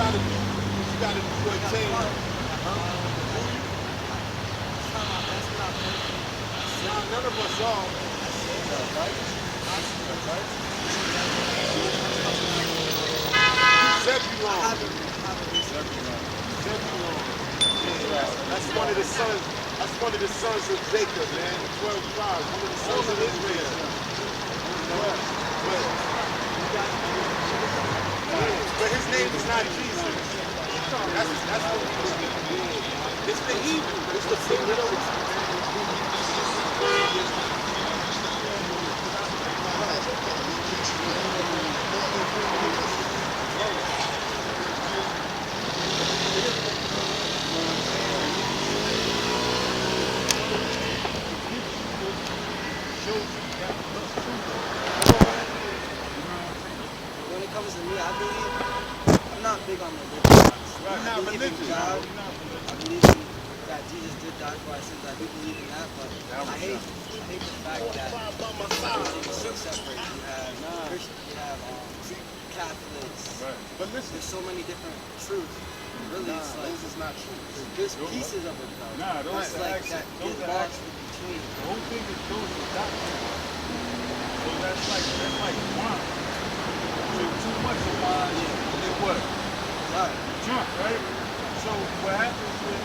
gotta do what you gotta do to attain it. None of us are. Right? Zebulon. That's one of the sons. That's one of the sons of Jacob, man. 12 tribes. One of the sons of Israel. But his name is not Jesus. That's what it's the Hebrew. It's the singular. When it comes to me, I believe I'm not big on religion. I believe in God. I believe that Jesus did die for our sins. I do believe in that, but I hate the fact that everything is so separate. You have Christians, you have Catholics. Right. But listen, there's so many different truths. Really, it's like this is not true. there's pieces of it though. Those it's like that those is are lost in between. The whole thing is those are doctrine. So that's like wine. So too much of wine, it what? Right. Drunk, right? So what happens is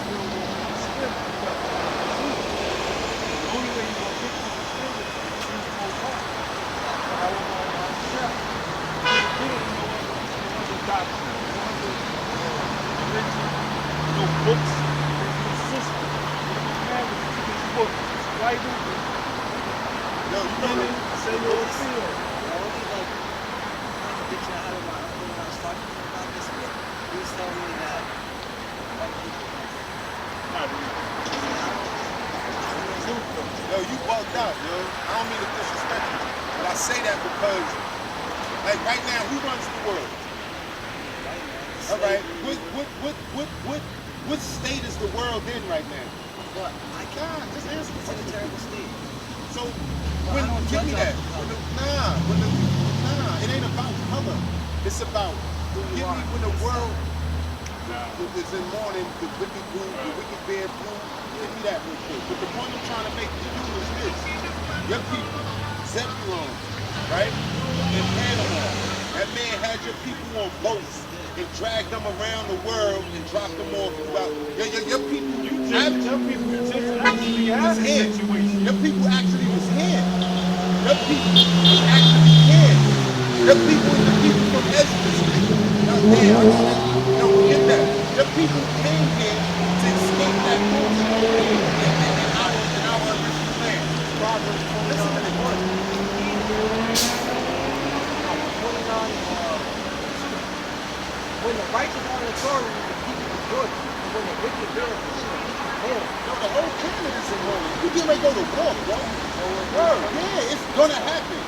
you'll spin the only way you're gonna get to the spin is to choose to go back. But I was on my chef. You don't know the doctrine, no other religion, no books, there's no system. There's this book, right over. Yo, you know what? Say your feel. The only like contradiction I had with my uncle when I was talking to him about this, but he was telling me that white people. Not really. Yo, you bugged out, yo. I don't mean to disrespect you, but I say that because, like right now, who runs the world? All right. What state is the world in right now? But I can't. Just answer the It's in a question. terrible state. So But I don't give me judge that. off the Nah, it ain't about color. It's about give me when the world is in mourning, the wicked blue, the wicked bear blue. Give me that real quick. But the point I'm trying to make to you is this: your people, Zebulon, right, in Panama, that man had your people on boats and dragged them around the world and dropped them off throughout. Your people, Actually was had a here. situation. Your people actually was here. Your people was actually here. Your people is the people from Exodus. No, forget that. Your people came here to escape that bullshit in our original land. Listen to this. When the righteous are in authority, the people rejoice. And when the wicked bear the hell. No, the whole planet is in war. You get ready to go to war, bro. Yeah, it's gonna happen,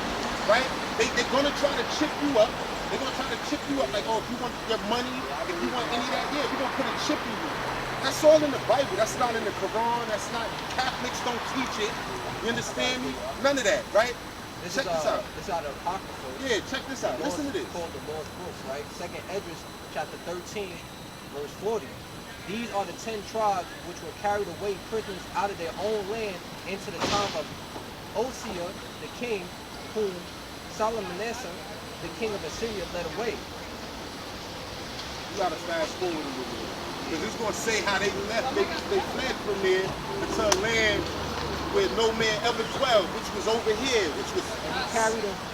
right? They're gonna try to chip you up. They're gonna try to chip you up like, oh, if you want your money, if you want any of that, yeah, we're gonna put a chip in you. That's all in the Bible. That's not in the Quran. That's not, Catholics don't teach it. You understand me? None of that, right? Check this out. This is out of Apocrypha. Yeah, check this out. Listen to this. It's called the Lord's Books, right? 2nd Esdras, chapter 13, verse 40. These are the 10 tribes which were carried away prisoners out of their own land into the time of Osea, the king, whom Salmanasseh, the king of Assyria, led away. You gotta fast forward a little bit. Because it's gonna say how they left, they fled from there to a land where no man ever dwelled, which was over here, which was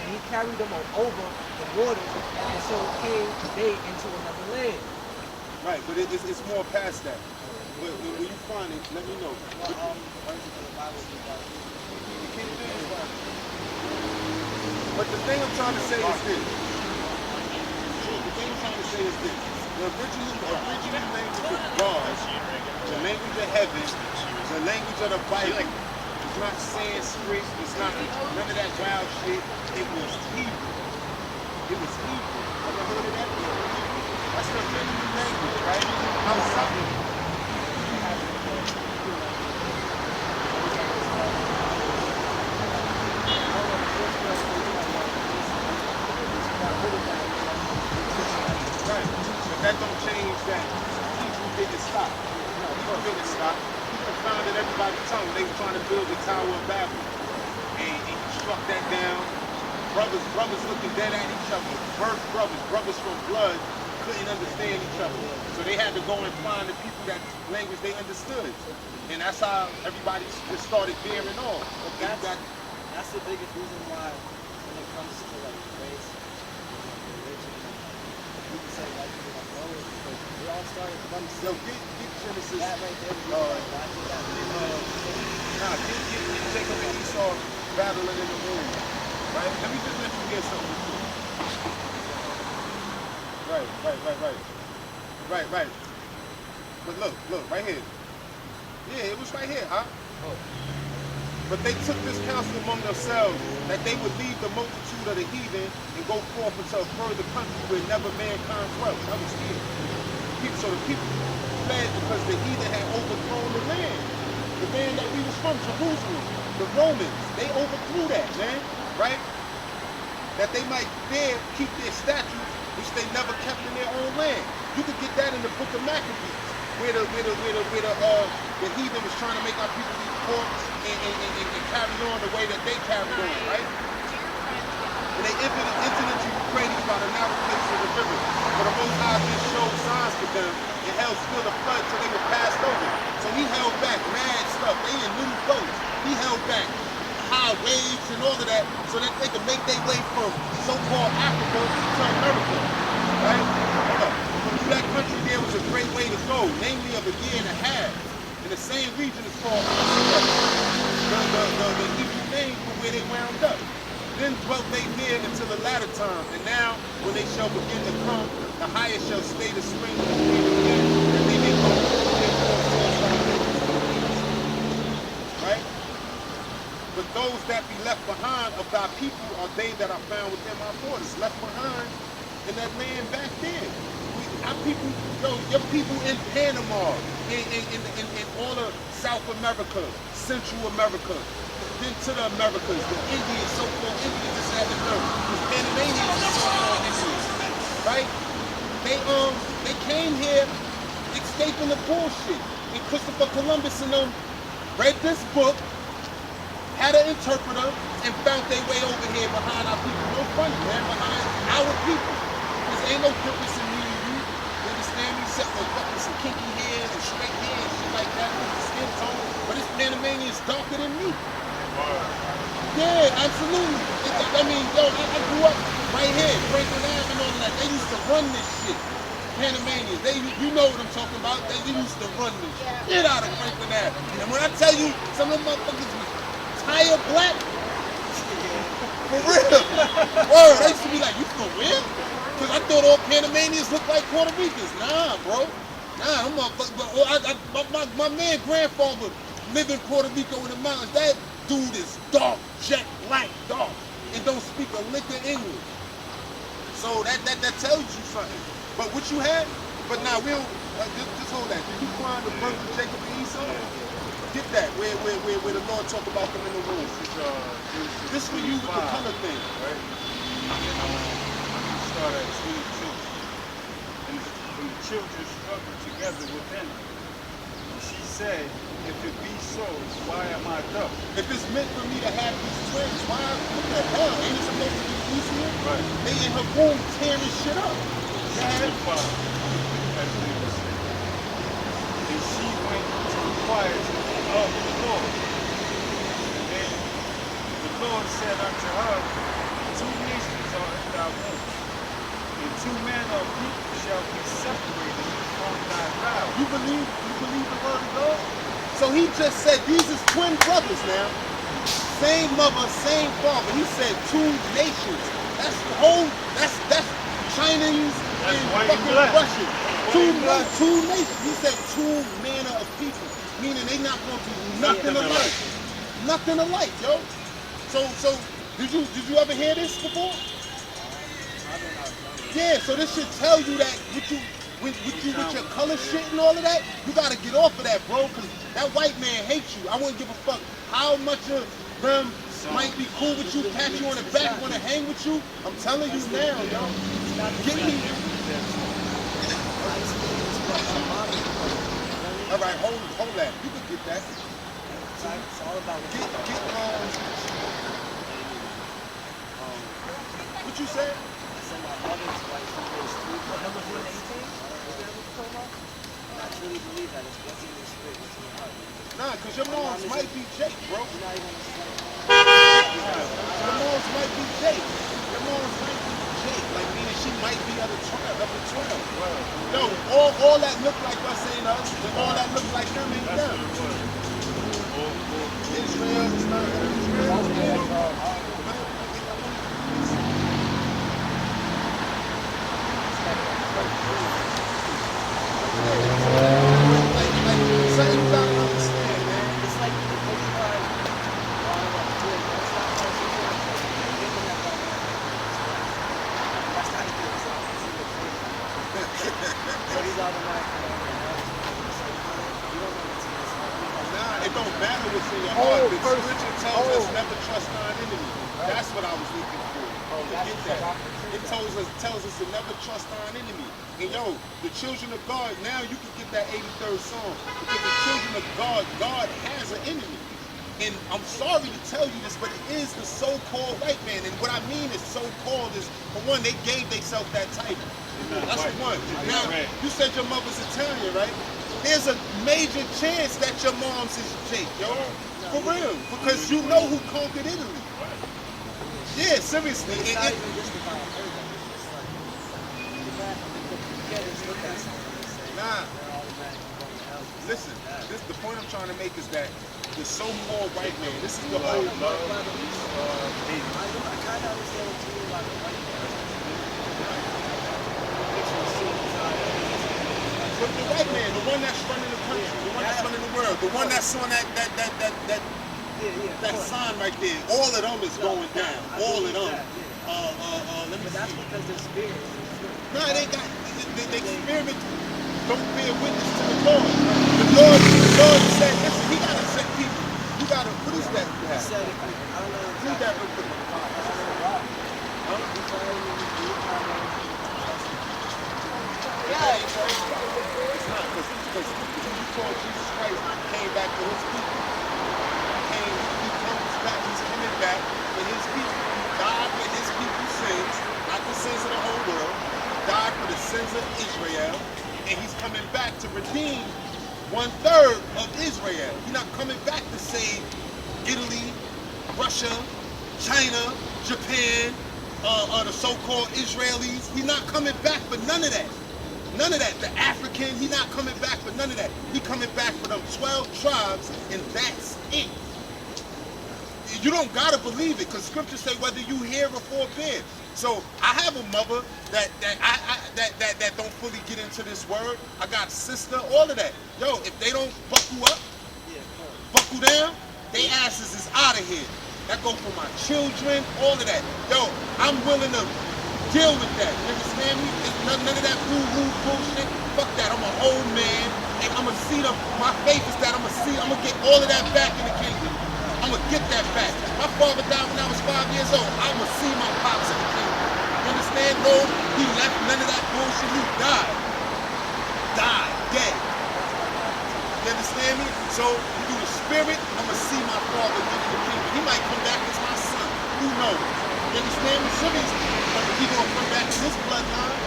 And he carried them over the waters, and so came they into another land. right, but it's more past that. But when you find it, let me know. But the thing I'm trying to say is this. The original language of God, the language of heaven, the language of the Bible. It's not Sanskrit, it's not none of that wild shit. It was Hebrew. It was Hebrew. Ever heard of that? That's the original language, right? Outside. Right. that Hebrew didn't stop. Hebrew didn't stop. He confounded everybody's tongue. They were trying to build the Tower of Babel. And he struck that down. Brothers looking dead at each other. Birth brothers from blood couldn't understand each other. So they had to go and find the people that language they understood. And that's how everybody just started bearing on. That's the biggest reason why when it comes to like race, religion, people say white people don't know it because we all started from the Yo, get Genesis. that right there. Get Jacob and Esau battling in the room. Right? Let me just let you get something. Right. But look, right here. Yeah, it was right here, huh? Oh. But they took this counsel among themselves that they would leave the multitude of the heathen and go forth into a further country where never mankind dwelt. That was here. So the people fled because the heathen had overthrown the land. The land that we was from, Jerusalem. The Romans, they overthrew that, man. Right? That they might dare keep their statutes, which they never kept in their own land. You could get that in the book of Maccabees, where the heathen was trying to make our people eat pork and carry on the way that they carried on, right? And they entered into Euphrates by the narrow place of the river. But the Most High just showed signs to them and held still the flood till they were passed over. So he held back mad stuff. They in little boats. He held back high waves and all of that so that they could make their way from so-called Africa to America, right? Through that country there was a great way to go, namely of a year and a half. And the same region is called the Hebrew name for where they wound up. Then dwelt they there until the latter time. And now, when they shall begin to come, the highest shall stay the spring of the again, that they may go right? But those that be left behind of thy people are they that are found within my borders, left behind in that land back there. Our people, your people in Panama, in all of South America, Central America, then to the Americas, the Indians, so-called Indians just had to know. The Panamanians are so-called Indians, right? They came here escaping the bullshit. And Christopher Columbus and them read this book, had an interpreter, and found their way over here behind our people. No funny, man, behind our people. Because ain't no difference in me and you. You understand me? Except for fucking some kinky hair and straight hair and shit like that with the skin tone. But this Panamanian's darker than me. Yeah, absolutely. I mean, yo, I grew up right here, Franklin Ave and all of that. They used to run this shit. Panamanians, you know what I'm talking about. They used to run this shit out of Franklin Ave. And when I tell you, some of them motherfuckers was tire black, for real. Word, they used to be like, you from where? Because I thought all Panamanians looked like Puerto Ricans. Nah, bro. Nah, them motherfuckers. My man grandfather lived in Puerto Rico in the mountains. That dude is dark, jet black, dark, and don't speak a lick of English. So that tells you something. But what you had, but now we don't, just hold that. Did you find the birth of Jacob and Esau? Get that, where the Lord talk about them in the womb. This for you with the color thing. Right? You start at 22. And the children struggled together within her. And she said, if it be so, why am I dumb? If it's meant for me to have these twins, why? What the hell? Ain't it supposed to be easier? Right. They in her womb tearing shit up. And she went to inquire of the Lord. And then the Lord said unto her, 2 nations are in thy womb, and 2 manner of people shall be separated from thy vow. You believe the word of God? So he just said these is twin brothers now. Same mother, same father. He said 2 nations. That's the whole, that's Chinese and fucking Russian. Two nations. He said 2 manner of people. Meaning they not going to do nothing alike. Nothing alike, yo. So did you ever hear this before? Yeah, so this should tell you that with your color shit and all of that, you gotta get off of that, bro, because that white man hates you. I wouldn't give a fuck how much of them might be cool with you, pat you on the back, wanna hang with you. I'm telling you now, yo. Get me. All right, hold that. You can get that. It's all about what Get what you said? I said my mother's like she goes through number 118. I truly believe that it's what's in your spirit, what's in your heart. Nah, because your moms might be Jake, bro. You're not even Your moms might be Jake. Your moms might be Jake. Like meaning she might be of the 12. No, all that look like us ain't us, and all that look like them ain't them. Israel is not Israel. Something you gotta understand, man. it's like the book card it's not like you can get them that right now. That's how you do it. So he's automatic. You don't know what's in his heart. Nah, it don't matter what's in your heart. The scripture tells us never trust our enemy. That's what I was looking for. To get that. It tells us to never trust our enemy. And yo, the children of God, now you can get that 83rd Psalm. Because the children of God, God has an enemy. And I'm sorry to tell you this, but it is the so-called white man. And what I mean is so-called is, for one, they gave themselves that title. That's for one. Now, you said your mother's Italian, right? There's a major chance that your mom's is Jake, yo. For real. Because you know who conquered Italy. Yeah, seriously. It's not even just about her, though. It's like, you can't just look at someone and say, Nah. they're automatically going to hell. Listen, the point I'm trying to make is that the so-called white man, this is the whole I kind of understand what you mean by the white man. But the white man, the one that's running the country, the one that's running the world, the one that's on that sign right there, all of them is going down. All of them. Let me But that's see. because their spirit is No, they got the experiment. Don't bear witness to the Lord. The Lord said, listen, he gotta set people. You gotta, what is that? You He have? said, I don't know Read that real quick. It's not, because you call Jesus Christ came back to his people. He comes back, he's coming back for his people. He died for his people's sins, not the sins of the whole world. He died for the sins of Israel, and he's coming back to redeem 1/3 of Israel. He's not coming back to save Italy, Russia, China, Japan, the so-called Israelis. He's not coming back for none of that. None of that. The African, he's not coming back for none of that. He's coming back for them 12 tribes, and that's it. You don't gotta believe it, because scriptures say whether you hear or forbear. So I have a mother that don't fully get into this word. I got a sister, all of that. Yo, if they don't buckle up, buckle down, they asses is out of here. That go for my children, all of that. Yo, I'm willing to deal with that. You understand me? It's none of that boo-hoo bullshit. Fuck that. I'm a whole man, and I'm gonna see my faith is that I'm gonna get all of that back in the kingdom. I'm gonna get that back. My father died when I was 5 years old. I'm gonna see my pops in the kingdom. You understand? No, he left none of that bullshit. He died. Dead. You understand me? So, through the spirit, I'm gonna see my father get in the kingdom. He might come back as my son. Who knows? You understand me? Seriously. But he gonna come back in this bloodline.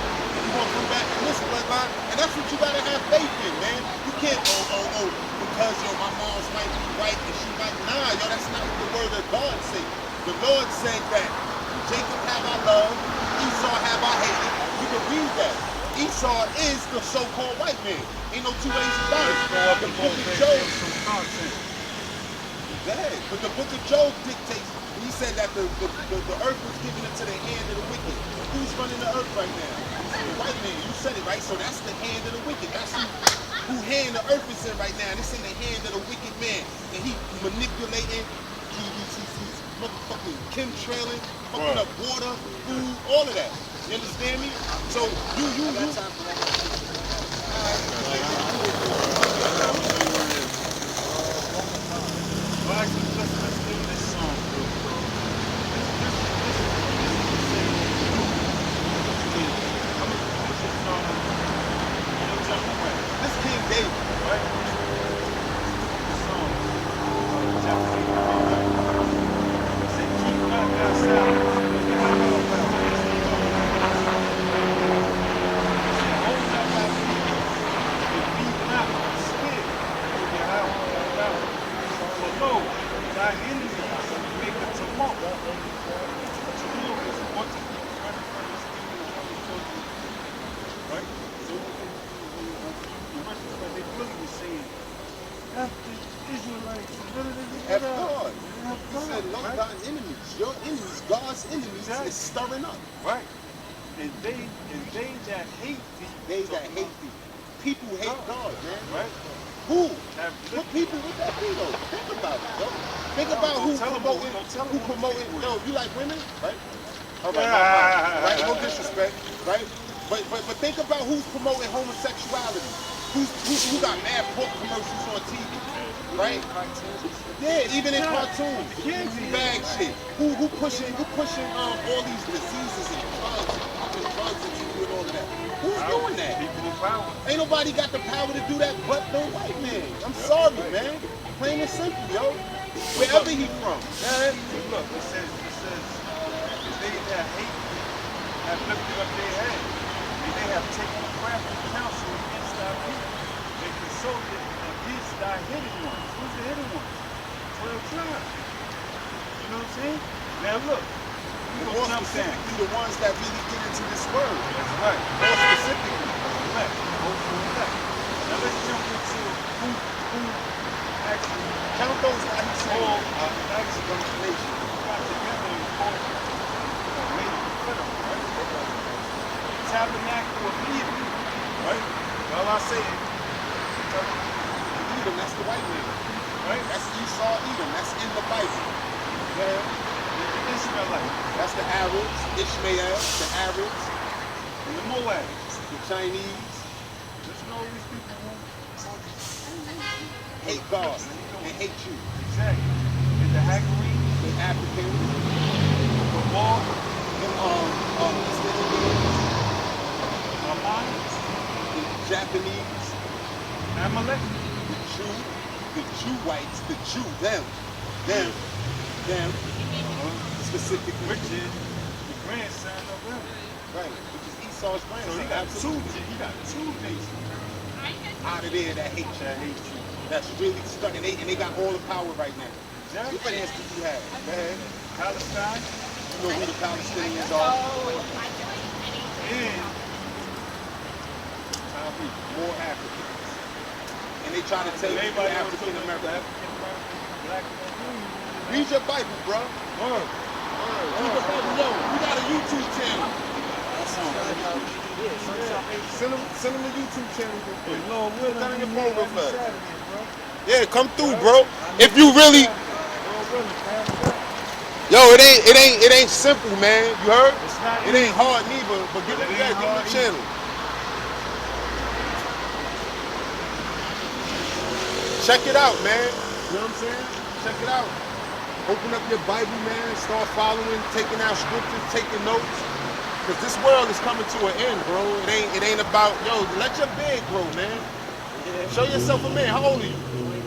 He gonna come back in this bloodline. And that's what you gotta have faith in, man. You can't, because, my mom's might be right and she might, nah, yo, that's not what the word of God said. The Lord said that Jacob have I loved, Esau have I hated. You can read that. Esau is the so-called white man. Ain't no two ways about it. The book of Job. But the book of Job dictates, he said that the earth was given into the hand of the wicked. Who's running the earth right now? The white man. You said it, right? So that's the hand of the wicked. That's who hand the earth is in right now. And it's in the hand of the wicked man. And he manipulating, he's motherfucking chemtrailing, fucking up water, food, all of that. You understand me? So you. Let's do this song. I'm gonna jump away. F the Israelites. What did they F get out? God. F He God, said, no, right? thine enemies, your enemies, God's enemies Exactly. is stirring up. Right. And they that hate thee. They so that hate thee. People hate God, man. Right? Who? Have What people would that be though? Think about it, yo. Think about Don't who tell 'em promoting, don't tell 'em who who promoting. people Yo, is. you like women, right? All right, right? No disrespect, right? But think about who's promoting homosexuality. Who got mad pork commercials on TV, right? Yeah, even in cartoons, bag shit. Who pushing all these diseases and drugs into you and all of that? Who's doing that? People in power. Ain't nobody got the power to do that but no white man. I'm sorry, man. Plain and simple, yo. Wherever he from. But look, it says, if they that hate thee have lifted up their head, and they have taken crafty counsel against thy people. They consulted against thy hidden ones. Who's the hidden ones? 12 tribes. You know what I'm saying? Now look, we More gonna jump down. specifically, the ones that really get into this word. That's right. More specifically. Correct. Now let's jump into who actually Count those like he said. all Maximum nation. got together and fought, made it fit them, right? Tabernacle of Eden, right? Well, I say it, Edom, that's the white man. right? That's Esau, Edom. That's in the Bible. Yeah. The Israelites, That's the Arabs, Ishmael, the Arabs, and the Moabites. the Chinese. Listen to all these people who Hate God and hate you. exactly. And the Hagarenes, The Africans, the Wall, the East Indians, Ammonites, the Japanese, Amalek, the Jew whites, the Jew, them, specifically. which is the grandson of him. Right, which is Esau's So grandson. he got Absolutely. two nations Out of there that hate you. that hate you. That's really stuck, and they got all the power right now. Exactly. What answer do you have? Go ahead. Palestine You know who the Palestinians are? and Tariq. More Africans. And they try to tell you you're Everybody else African took American. African American, black American. Read your Bible, bro. Word. Read your Bible. Yo, we got a YouTube channel. Send them a YouTube channel. Hey, Lord willing, Put that in your we phone real here fast. every Saturday, bro. Yeah, come through, bro. If you really, Lord willing, pass it up. yo, it ain't simple, man. You heard? It's not It ain't hard neither, but give It it ain't back, give them hard the channel. Check it out, man. You know what I'm saying? Check it out. Open up your Bible, man. Start following, taking out scriptures, taking notes. Cause this world is coming to an end, bro. It ain't about, yo, let your beard grow, man. Show yourself a man. How old are you?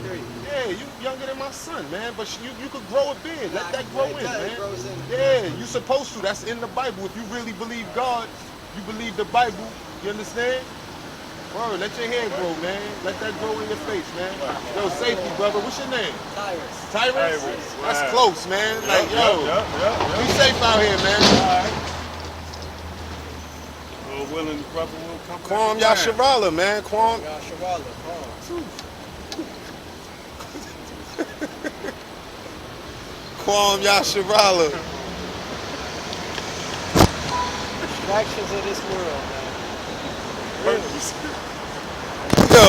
23. Yeah, you younger than my son, man. But you could grow a beard. Let that grow in, It man. grows in. Yeah, you supposed to. That's in the Bible. If you really believe God, you believe the Bible. You understand? Bro, let your hair grow, man. Let that grow in your face, man. Yo, safety, brother. What's your name? Tyrus. Tyrus? Tyrus, That's wow. close, man. Like, yo, Yep. be safe out here, man. Lord willing, the brother will come Kwam back. Yasharala, man. Kwam. Yasharala. Kwam Yasharala. Distractions of this world, man. Yo,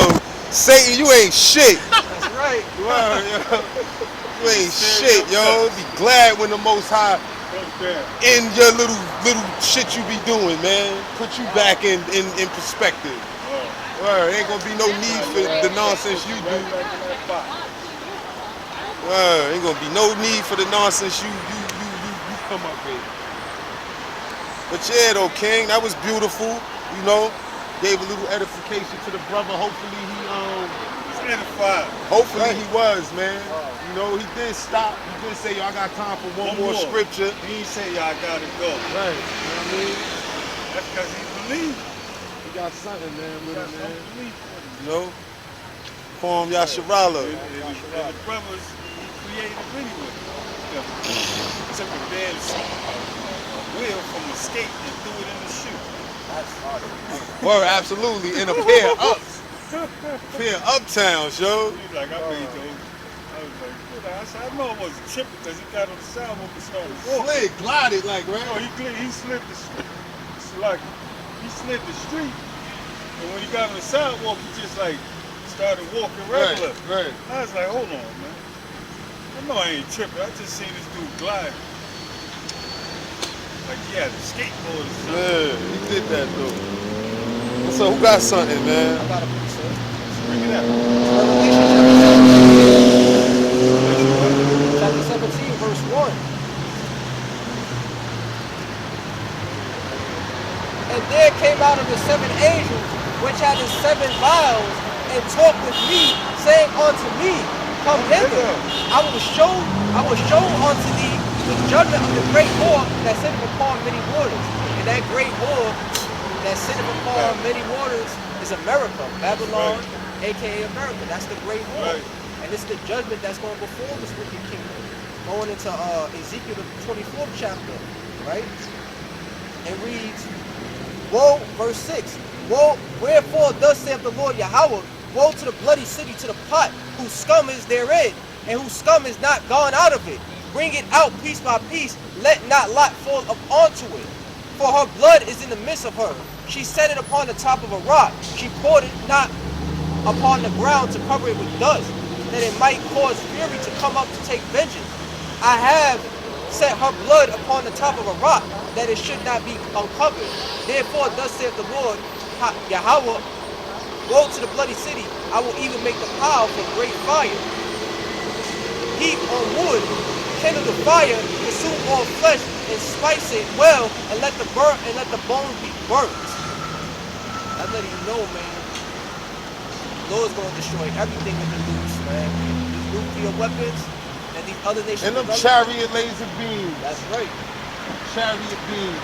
Satan, you ain't shit. That's right. Word, yo. You ain't shit, yo. Be glad when the Most High in your little shit you be doing, man. Put you back in perspective. Word, ain't gonna be no need for the nonsense you do. Word, ain't gonna be no need for the nonsense you come up with. But yeah, though, King, that was beautiful. You know, gave a little edification to the brother. Hopefully he was, man. You know, he did stop. He did say, yo, I got time for one more scripture. He ain't say y'all gotta go. Right. You know what I mean? That's because he believed. He got something, man, with him, man. Belief. You know? Kwam Yasharala. And the brothers he created anyway. Yeah. Took a man's will from a skate and threw it in the shoe. Word, absolutely. In a pair of ups. Fear Uptown, yo. He's like, I made those. I was like, what? I said, I know I wasn't tripping because he got on the sidewalk and started walking. Slid, glided like, right? No, he slid the street. It's like, he slid the street. And when he got on the sidewalk, he just like started walking regular. Right. I was like, hold on, man. I know I ain't tripping. I just seen this dude glide. Like he had a skateboard or something. Yeah, he did that though. So who got something, man? I got a piece of Bring it out. Revelation chapter 17, verse 1. And there came out of the 7 angels, which had the 7 vials, and talked with me, saying unto me, Come hither. I will show unto thee the judgment of the great whore that sitteth upon many waters. And that great whore that sitteth upon many waters is America, Babylon, aka America. That's the great whore. Right. And it's the judgment that's going before this wicked kingdom. Going into Ezekiel the 24th chapter, right? And reads, Woe, verse 6. Woe, wherefore thus saith the Lord Yahweh, woe to the bloody city, to the pot, whose scum is therein, and whose scum is not gone out of it. Bring it out piece by piece, let not lot fall up onto it. For her blood is in the midst of her. She set it upon the top of a rock. She poured it not upon the ground to cover it with dust, that it might cause fury to come up to take vengeance. I have set her blood upon the top of a rock, that it should not be uncovered. Therefore, thus saith the Lord Yahweh, woe to the bloody city, I will even make the pile for great fire. Heap on wood, kindle the fire, consume all flesh, and spice it well, and let the bones be burnt. I'm letting you know, man. The Lord's gonna destroy everything with the nukes, man. These nuclear weapons and these other nations. And them chariot laser beams. That's right. Chariot beams.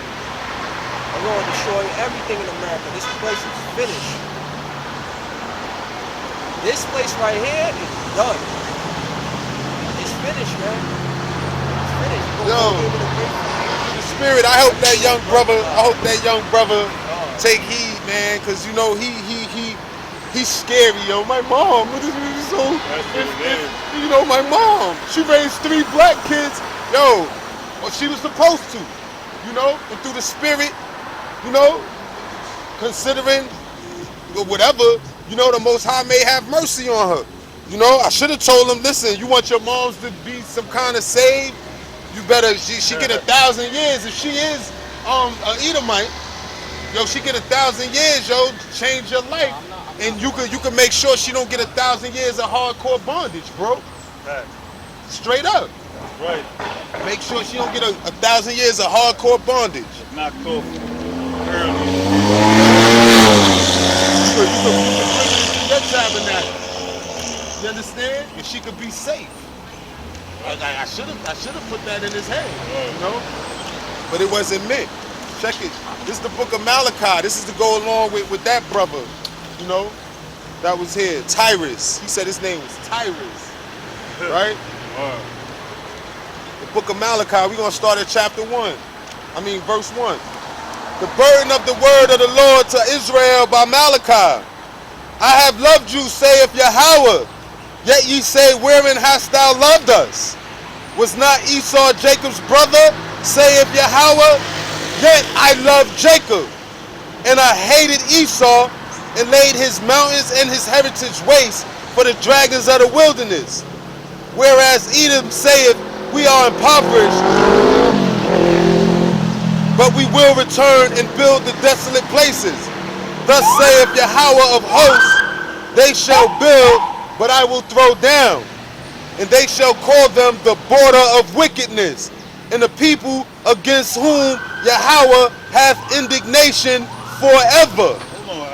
I'm gonna destroy everything in America. This place is finished. This place right here is done. It's finished, man. It's finished. Yo, the spirit. I hope that young brother take heed, man, cause you know he's scary, yo. My mom, you know, my mom, she raised 3 black kids, yo. Well, she was supposed to, you know, and through the spirit, you know, considering whatever, you know, the Most High may have mercy on her. You know, I should have told him, listen, you want your moms to be some kind of saved, you better, she get 1,000 years. If she is an Edomite, yo, she get 1,000 years, yo, change your life. And you can make sure she don't get 1,000 years of hardcore bondage, bro. Right. Straight up. Right. Make sure she don't get 1,000 years of hardcore bondage. Knocked off early. You can bring it into your tabernacle. You understand? And she could be safe. I should have put that in his head, you know? But it wasn't meant. Check it. This is the book of Malachi. This is to go along with that brother, you know, that was here. Tyrus. He said his name was Tyrus. Right? The book of Malachi, we're going to start at chapter 1. Verse 1. The burden of the word of the Lord to Israel by Malachi. I have loved you, saith Yahweh. Yet ye say, wherein hast thou loved us? Was not Esau Jacob's brother, saith Yahweh? Yet I loved Jacob, and I hated Esau, and laid his mountains and his heritage waste for the dragons of the wilderness. Whereas Edom saith, we are impoverished, but we will return and build the desolate places. Thus saith Yahweh of hosts, they shall build, but I will throw down, and they shall call them the border of wickedness, and the people against whom Yahweh hath indignation forever. Hold on,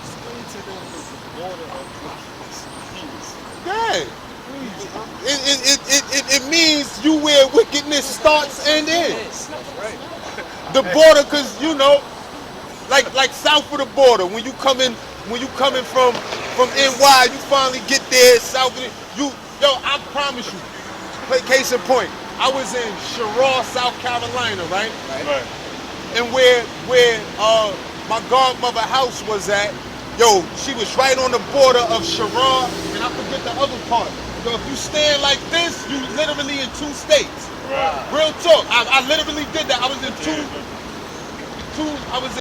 explain to them the border of wickedness. Yeah. It means you where wickedness starts and ends. That's right. The border, cause you know, like south of the border, when you coming from NY, you finally get there south of it. I promise you. Case in point, I was in Sherrall, South Carolina, right? Right. And where my godmother house was at, Yo, she was right on the border of Sherrod, and I forget the other part. So if you stand like this, you literally in 2 states. Right. Real talk. I literally did that. I was in I was in